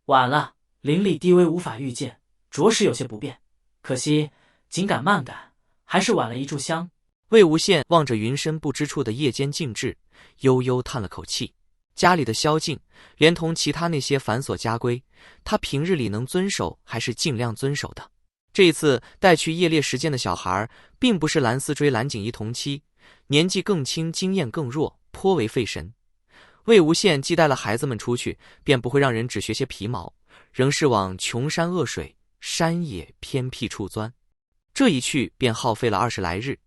晚了，灵力低微无法预见，着实有些不便。可惜紧赶慢赶，还是晚了一炷香。魏无羡望着云深不知处的夜间静致，悠悠叹了口气。家里的宵禁，连同其他那些繁琐家规，他平日里能遵守还是尽量遵守的。这一次带去夜猎实践的小孩，并不是蓝思追、蓝景怡同期，年纪更轻，经验更弱，颇为费神。魏无羡既带了孩子们出去，便不会让人只学些皮毛，仍是往穷山恶水、山野偏僻处钻。这一去便耗费了20来日，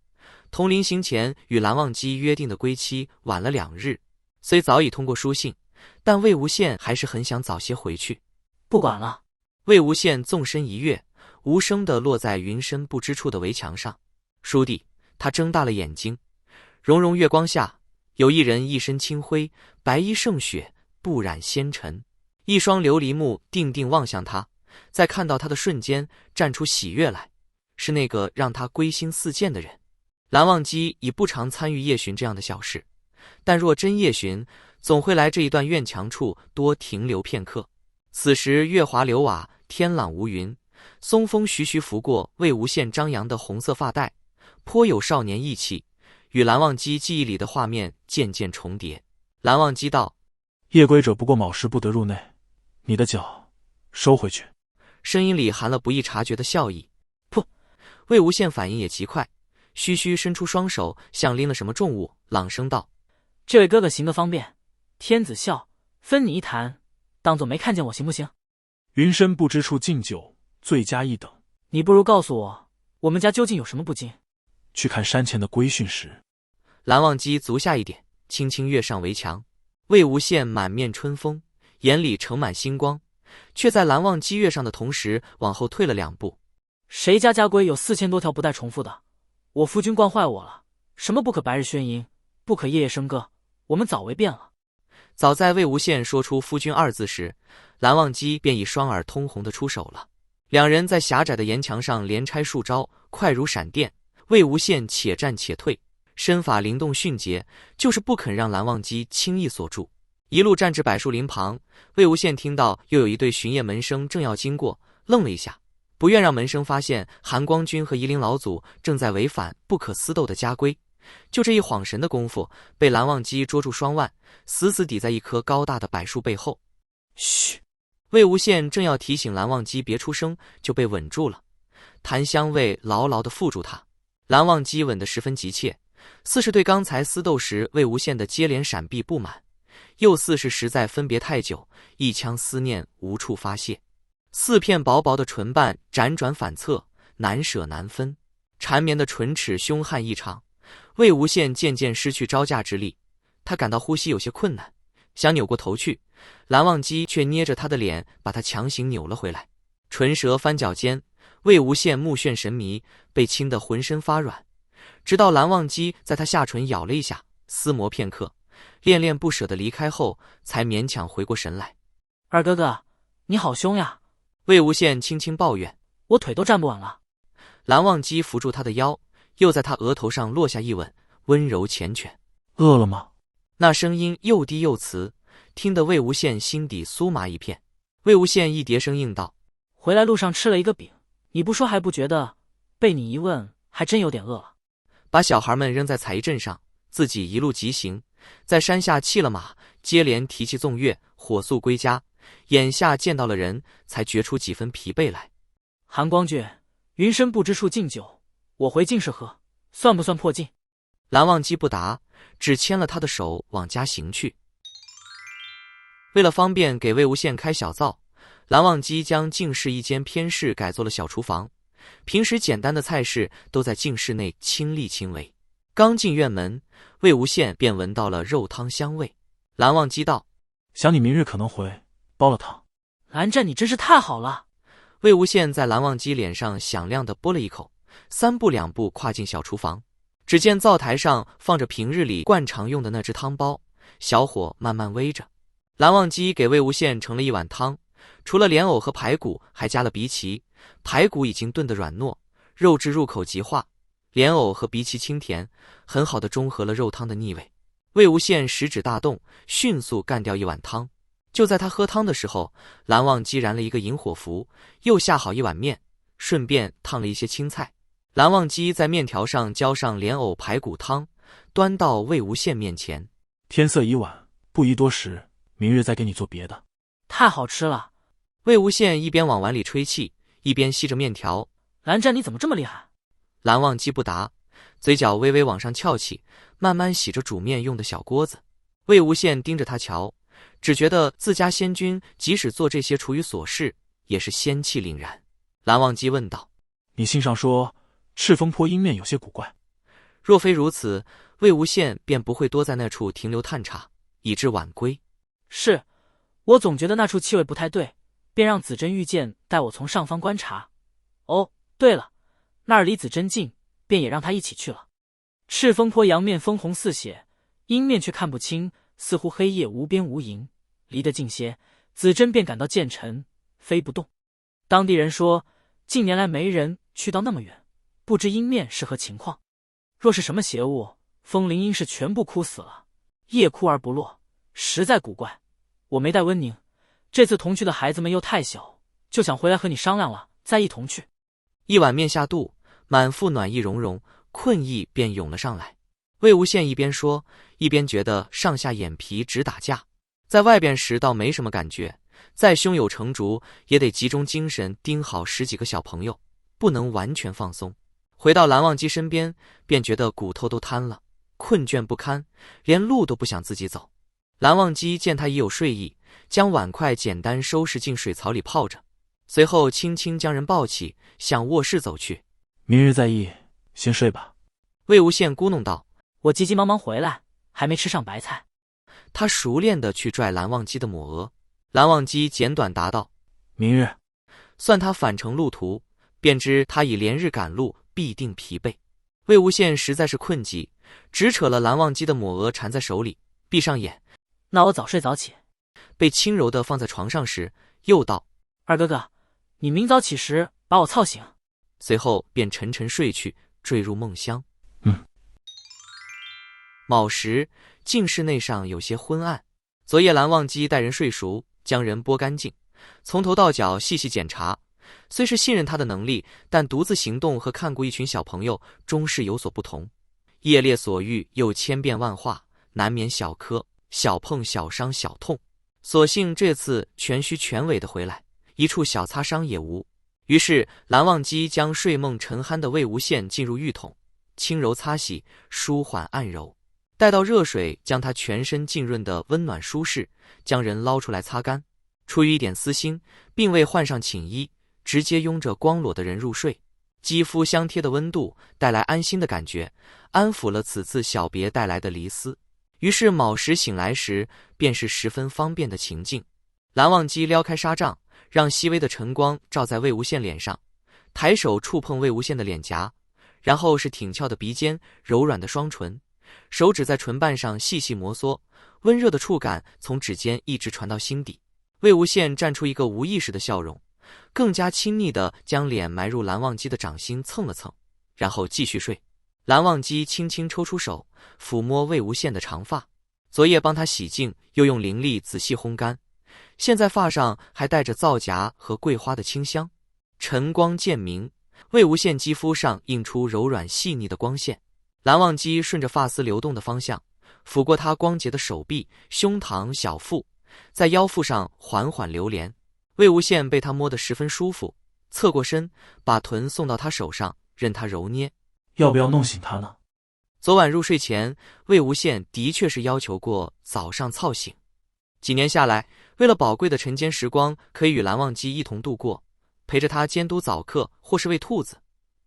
同临行前与蓝忘机约定的归期晚了2日。虽早已通过书信，但魏无羡还是很想早些回去。不管了。魏无羡纵身一跃，无声地落在云深不知处的围墙上。叔弟，他睁大了眼睛。融融月光下，有一人一身青灰，白衣胜雪，不染纤尘，一双琉璃目定定望向他，在看到他的瞬间绽出喜悦来，是那个让他归心似箭的人。蓝忘机已不常参与夜巡这样的小事，但若真夜巡，总会来这一段院墙处多停留片刻。此时月华流瓦，天朗无云，松风徐徐拂过魏无羡张扬的红色发带，颇有少年意气，与蓝忘机记忆里的画面渐渐重叠。蓝忘机道：夜归者不过卯时不得入内，你的脚收回去。声音里含了不易察觉的笑意。噗！魏无羡反应也极快，虚虚伸出双手，像拎了什么重物，朗声道：这位哥哥行得方便，天子笑，分你一坛，当作没看见我行不行？云深不知处敬酒，罪加一等。你不如告诉我，我们家究竟有什么不敬？去看山前的规训时。蓝忘机足下一点，轻轻跃上围墙。魏无羡满面春风，眼里盛满星光，却在蓝忘机跃上的同时往后退了2步。谁家家规有4000多条不带重复的？我夫君惯坏我了，什么不可白日宣淫，不可夜夜笙歌，我们早为变了。早在魏无羡说出夫君2字时，蓝忘机便已双耳通红地出手了。两人在狭窄的岩墙上连拆数招，快如闪电。魏无羡且战且退，身法灵动迅捷，就是不肯让蓝忘机轻易锁住。一路站至柏树林旁，魏无羡听到又有一队巡夜门生正要经过，愣了一下，不愿让门生发现韩光君和夷陵老祖正在违反不可私斗的家规。就这一晃神的功夫，被蓝忘机捉住双腕，死死抵在一棵高大的柏树背后。嘘！魏无羡正要提醒蓝忘机别出声，就被稳住了，檀香味牢牢地附住他。蓝忘机吻得十分急切，似是对刚才私斗时魏无羡的接连闪避不满，又似是实在分别太久，一腔思念无处发泄。4片薄薄的唇瓣辗转反侧，难舍难分，缠绵的唇齿凶悍异常。魏无羡渐渐失去招架之力，他感到呼吸有些困难，想扭过头去，蓝忘机却捏着他的脸，把他强行扭了回来。唇舌翻搅间，魏无羡目眩神迷，被亲得浑身发软，直到蓝忘机在他下唇咬了一下，思磨片刻，恋恋不舍地离开后，才勉强回过神来。二哥哥，你好凶呀！魏无羡轻轻抱怨：我腿都站不稳了。蓝忘机扶住他的腰，又在他额头上落下一吻，温柔缱绻。饿了吗？那声音又低又慈，听得魏无羡心底酥麻一片。魏无羡一叠声应道：回来路上吃了一个饼，你不说还不觉得，被你一问还真有点饿了。把小孩们扔在彩衣阵上，自己一路疾行，在山下弃了马，接连提气纵跃，火速归家。眼下见到了人，才觉出几分疲惫来。韩光君，云深不知处敬酒，我回进士喝，算不算破禁？蓝忘机不答，只牵了他的手往家行去。为了方便给魏无羡开小灶，蓝忘机将净室一间偏室改做了小厨房，平时简单的菜式都在净室内亲力亲为。刚进院门，魏无羡便闻到了肉汤香味。蓝忘机道：想你明日可能回，煲了汤。蓝湛你真是太好了。魏无羡在蓝忘机脸上响亮地啵了一口，3步2步跨进小厨房。只见灶台上放着平日里惯常用的那只汤包，小火慢慢煨着。蓝忘机给魏无羡盛了一碗汤，除了莲藕和排骨，还加了荸荠。排骨已经炖得软糯，肉质入口即化，莲藕和荸荠清甜，很好的中和了肉汤的腻味。魏无羡食指大动，迅速干掉一碗汤。就在他喝汤的时候，蓝忘机燃了一个引火符，又下好一碗面，顺便烫了一些青菜。蓝忘机在面条上浇上莲藕排骨汤，端到魏无羡面前。天色已晚，不宜多食，明日再给你做别的。太好吃了！魏无羡一边往碗里吹气，一边吸着面条。蓝湛，你怎么这么厉害？蓝忘机不答，嘴角微微往上翘起，慢慢洗着煮面用的小锅子。魏无羡盯着他瞧，只觉得自家仙君即使做这些厨余琐事，也是仙气凛然。蓝忘机问道：你信上说赤峰坡阴面有些古怪，若非如此，魏无羡便不会多在那处停留探查，以致晚归。是，我总觉得那处气味不太对，便让子珍御剑带我从上方观察。哦，对了，那儿离子珍近，便也让他一起去了。赤峰坡阳面枫红似血，阴面却看不清，似乎黑夜无边无垠。离得近些，子珍便感到渐沉，飞不动。当地人说，近年来没人去到那么远，不知阴面是何情况。若是什么邪物，风铃应是全部枯死了，夜哭而不落，实在古怪。我没带温宁，这次同去的孩子们又太小，就想回来和你商量了，再一同去。一碗面下肚，满腹暖意融融，困意便涌了上来。魏无羡一边说，一边觉得上下眼皮直打架。在外边时倒没什么感觉，再胸有成竹，也得集中精神盯好10几个小朋友，不能完全放松。回到蓝忘机身边，便觉得骨头都瘫了，困倦不堪，连路都不想自己走。蓝忘机见他已有睡意，将碗筷简单收拾进水槽里泡着，随后轻轻将人抱起，向卧室走去。明日再议，先睡吧。魏无羡咕哝道：我急急忙忙回来，还没吃上白菜。他熟练地去拽蓝忘机的抹额。蓝忘机简短答道：明日。算他返程路途，便知他已连日赶路，必定疲惫。魏无羡实在是困极，只扯了蓝忘机的抹额缠在手里，闭上眼。那我早睡早起。被轻柔地放在床上时，又道：二哥哥，你明早起时把我操醒。随后便沉沉睡去，坠入梦乡。卯时，净室内上有些昏暗。昨夜蓝忘机带人睡熟，将人剥干净，从头到脚细细检查。虽是信任他的能力，但独自行动和看顾一群小朋友终是有所不同。夜猎所遇又千变万化，难免小磕、小碰、小伤、小痛。所幸这次全虚全伪的回来，一处小擦伤也无。于是蓝忘机将睡梦沉酣的魏无羡进入浴桶，轻柔擦洗，舒缓按揉。待到热水将他全身浸润的温暖舒适，将人捞出来擦干。出于一点私心，并未换上寝衣，直接拥着光裸的人入睡。肌肤相贴的温度带来安心的感觉，安抚了此次小别带来的离思。于是卯时醒来时，便是十分方便的情境。蓝忘机撩开纱帐，让细微的晨光照在魏无羡脸上，抬手触碰魏无羡的脸颊，然后是挺翘的鼻尖，柔软的双唇，手指在唇瓣上细细摩挲，温热的触感从指尖一直传到心底。魏无羡绽出一个无意识的笑容，更加亲昵地将脸埋入蓝忘机的掌心蹭了蹭，然后继续睡。蓝忘机轻轻抽出手，抚摸魏无羡的长发，昨夜帮他洗净，又用灵力仔细烘干，现在发上还带着皂荚和桂花的清香。晨光渐明，魏无羡肌肤上映出柔软细腻的光线。蓝忘机顺着发丝流动的方向，抚过他光洁的手臂、胸膛、小腹，在腰腹上缓缓流连。魏无羡被他摸得十分舒服，侧过身，把臀送到他手上，任他揉捏。要不要弄醒他呢？昨晚入睡前，魏无羡的确是要求过早上操醒。几年下来，为了宝贵的晨间时光可以与蓝忘机一同度过，陪着他监督早课或是喂兔子，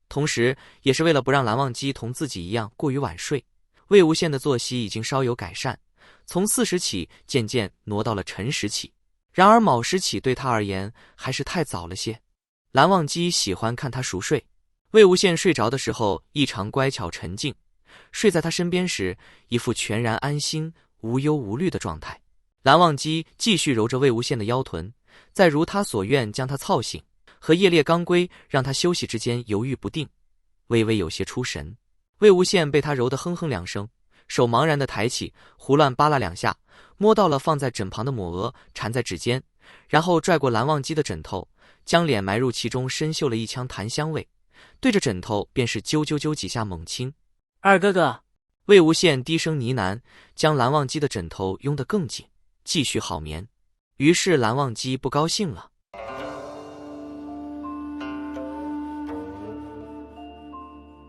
同时也是为了不让蓝忘机同自己一样过于晚睡，魏无羡的作息已经稍有改善，从巳时起渐渐挪到了辰时起。然而卯时起对他而言还是太早了些。蓝忘机喜欢看他熟睡，魏无羡睡着的时候异常乖巧沉静，睡在他身边时一副全然安心无忧无虑的状态。蓝忘机继续揉着魏无羡的腰臀，再如他所愿将他操醒，和夜猎刚归让他休息之间犹豫不定，微微有些出神。魏无羡被他揉得哼哼两声，手茫然地抬起，胡乱扒拉2下，摸到了放在枕旁的抹额，缠在指尖，然后拽过蓝忘机的枕头，将脸埋入其中，深嗅了一腔檀香味，对着枕头便是啾啾啾几下猛亲。二哥哥，魏无羡低声呢喃，将蓝忘机的枕头拥得更紧，继续好眠。于是蓝忘机不高兴了。